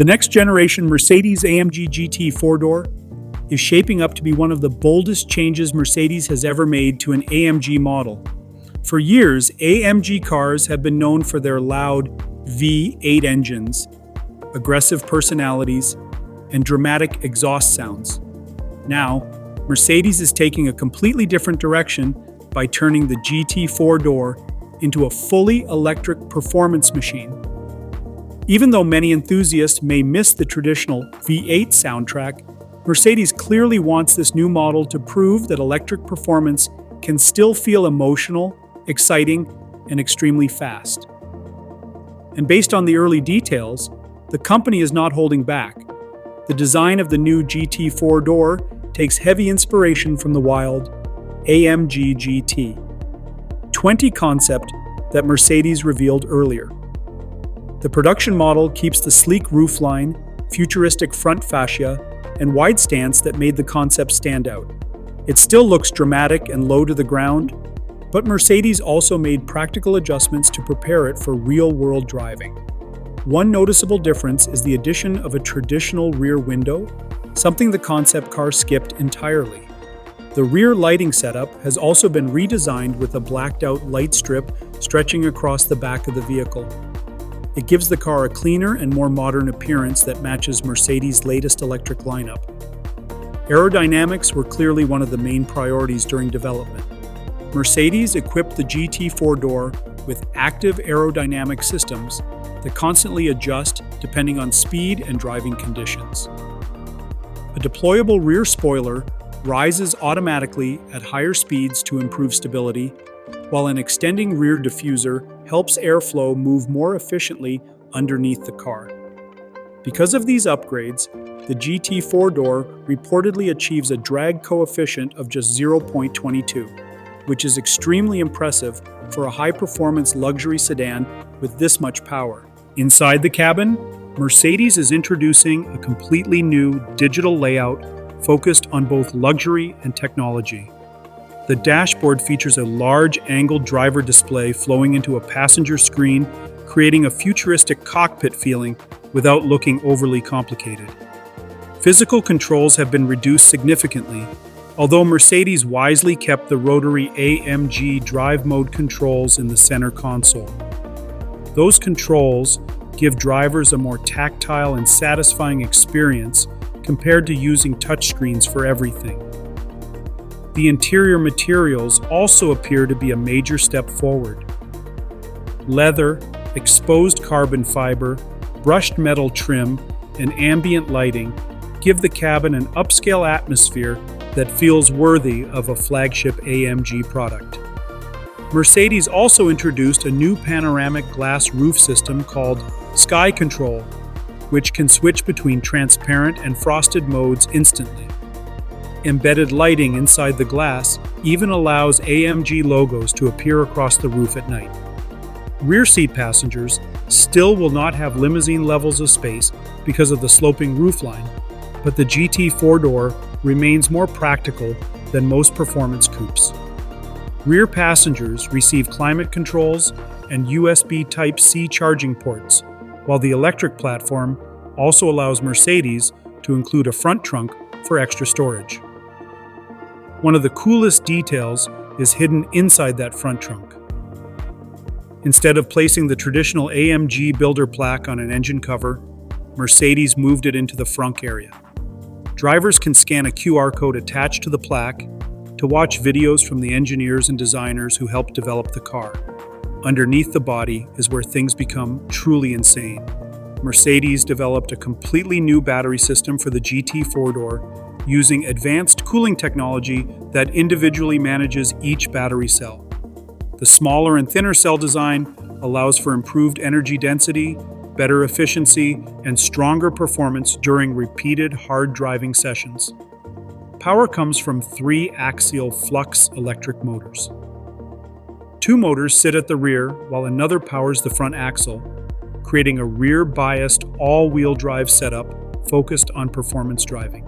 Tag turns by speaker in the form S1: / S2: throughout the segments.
S1: The next generation Mercedes AMG GT four-door is shaping up to be one of the boldest changes Mercedes has ever made to an AMG model. For years, AMG cars have been known for their loud V8 engines, aggressive personalities, and dramatic exhaust sounds. Now, Mercedes is taking a completely different direction by turning the GT four-door into a fully electric performance machine. Even though many enthusiasts may miss the traditional V8 soundtrack, Mercedes clearly wants this new model to prove that electric performance can still feel emotional, exciting, and extremely fast. And based on the early details, the company is not holding back. The design of the new GT four-door takes heavy inspiration from the wild AMG GT 20 concept that Mercedes revealed earlier. The production model keeps the sleek roofline, futuristic front fascia, and wide stance that made the concept stand out. It still looks dramatic and low to the ground, but Mercedes also made practical adjustments to prepare it for real-world driving. One noticeable difference is the addition of a traditional rear window, something the concept car skipped entirely. The rear lighting setup has also been redesigned with a blacked-out light strip stretching across the back of the vehicle. It gives the car a cleaner and more modern appearance that matches Mercedes' latest electric lineup. Aerodynamics were clearly one of the main priorities during development. Mercedes equipped the GT four-door with active aerodynamic systems that constantly adjust depending on speed and driving conditions. A deployable rear spoiler rises automatically at higher speeds to improve stability, while an extending rear diffuser helps airflow move more efficiently underneath the car. Because of these upgrades, the GT four-door reportedly achieves a drag coefficient of just 0.22, which is extremely impressive for a high-performance luxury sedan with this much power. Inside the cabin, Mercedes is introducing a completely new digital layout focused on both luxury and technology. The dashboard features a large angled driver display flowing into a passenger screen, creating a futuristic cockpit feeling without looking overly complicated. Physical controls have been reduced significantly, although Mercedes wisely kept the rotary AMG drive mode controls in the center console. Those controls give drivers a more tactile and satisfying experience compared to using touchscreens for everything. The interior materials also appear to be a major step forward. Leather, exposed carbon fiber, brushed metal trim, and ambient lighting give the cabin an upscale atmosphere that feels worthy of a flagship AMG product. Mercedes also introduced a new panoramic glass roof system called Sky Control, which can switch between transparent and frosted modes instantly. Embedded lighting inside the glass even allows AMG logos to appear across the roof at night. Rear seat passengers still will not have limousine levels of space because of the sloping roofline, but the GT four-door remains more practical than most performance coupes. Rear passengers receive climate controls and USB Type-C charging ports, while the electric platform also allows Mercedes to include a front trunk for extra storage. One of the coolest details is hidden inside that front trunk. Instead of placing the traditional AMG builder plaque on an engine cover, Mercedes moved it into the frunk area. Drivers can scan a QR code attached to the plaque to watch videos from the engineers and designers who helped develop the car. Underneath the body is where things become truly insane. Mercedes developed a completely new battery system for the GT four-door using advanced cooling technology that individually manages each battery cell. The smaller and thinner cell design allows for improved energy density, better efficiency, and stronger performance during repeated hard driving sessions. Power comes from 3 axial flux electric motors. 2 motors sit at the rear while another powers the front axle, creating a rear-biased all-wheel drive setup focused on performance driving.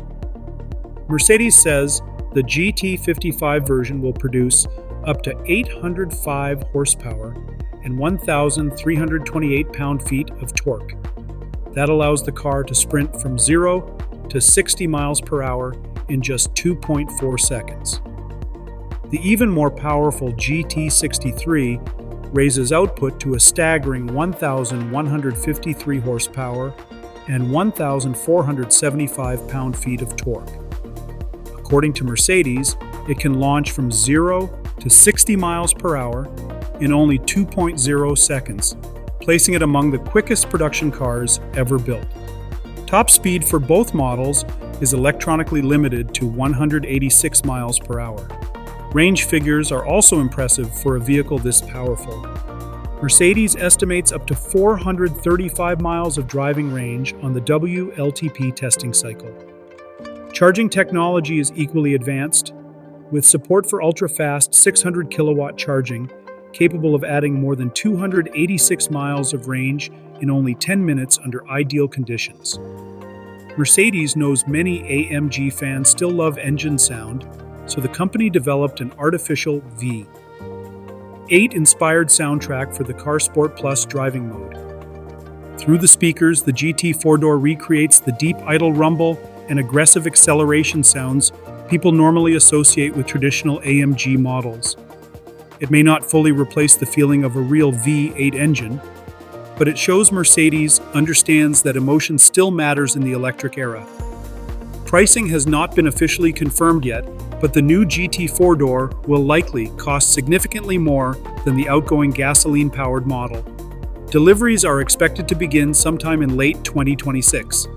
S1: Mercedes says the GT55 version will produce up to 805 horsepower and 1,328 pound-feet of torque. That allows the car to sprint from 0 to 60 miles per hour in just 2.4 seconds. The even more powerful GT63 raises output to a staggering 1,153 horsepower and 1,475 pound-feet of torque. According to Mercedes, it can launch from 0 to 60 miles per hour in only 2.0 seconds, placing it among the quickest production cars ever built. Top speed for both models is electronically limited to 186 miles per hour. Range figures are also impressive for a vehicle this powerful. Mercedes estimates up to 435 miles of driving range on the WLTP testing cycle. Charging technology is equally advanced, with support for ultra-fast 600 kilowatt charging, capable of adding more than 286 miles of range in only 10 minutes under ideal conditions. Mercedes knows many AMG fans still love engine sound, so the company developed an artificial V8 inspired soundtrack for the Car Sport Plus driving mode. Through the speakers, the GT four-door recreates the deep idle rumble and aggressive acceleration sounds people normally associate with traditional AMG models. It may not fully replace the feeling of a real V8 engine, but it shows Mercedes understands that emotion still matters in the electric era. Pricing has not been officially confirmed yet, but the new GT four-door will likely cost significantly more than the outgoing gasoline-powered model. Deliveries are expected to begin sometime in late 2026.